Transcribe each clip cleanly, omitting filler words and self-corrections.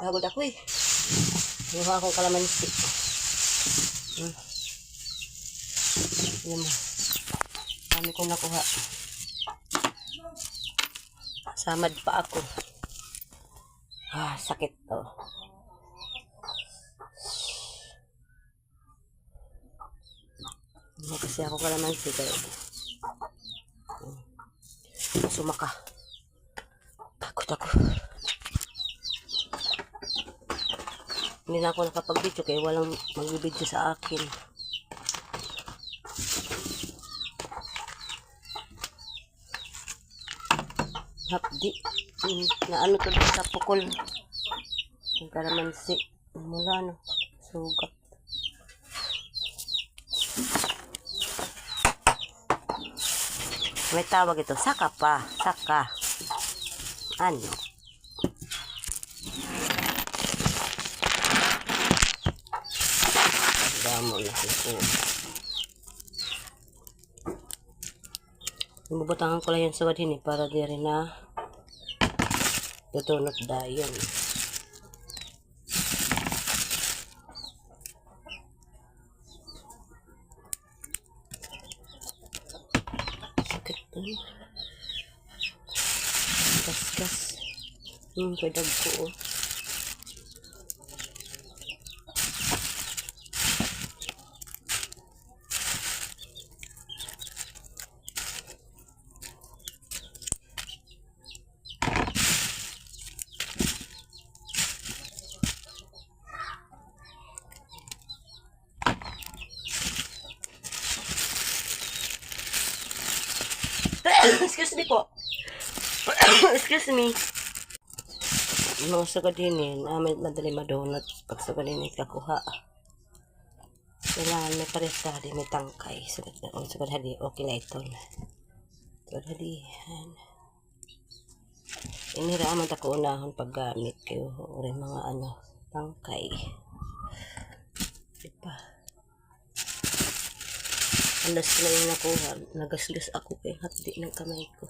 Pagod ako eh. Nuha akong kalamansi. Yan mo. Dami kong nakuha. Samad pa ako. Sakit to. Hindi kasi ako kalamansi kaya. Sumaka. Pagod ako. Hindi na ako nakapag-video kaya walang mag-video sa akin. Hapdi. Na ano to sa pukol. Yung kalamansi. Mula no. Sugat. May tawag ito. Saka pa. Saka. Ano? Damo na ito. Bubutangan ko lang yung sugad hini para di rin na tutunot dayon. Sakit to. Gas-gas. Kadag ko oh. Excuse me po. Excuse me. Mga sagad din madali madonut. Pag sagad din kakuha. Kailangan may paresta di may tangkay. Sagad hadi. Okay na ito. Sagad hadi. Iniraaman ako unahon paggamit kayo. Uri mga tangkay. Diba? Alas na yung nakuha. Nagasgas ako kay hapdi ng kamay ko.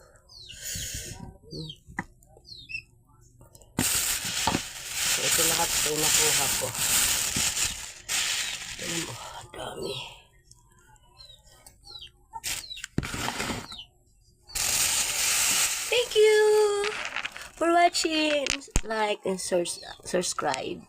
So, ito lahat ay nakuha ko. Tignan mo, dami. Thank you for watching. Like and subscribe.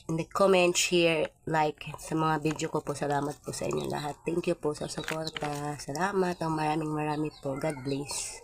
In the comment, share, like sa mga video ko po. Salamat po sa inyo lahat. Thank you po sa suporta. Salamat. Maraming po. God bless.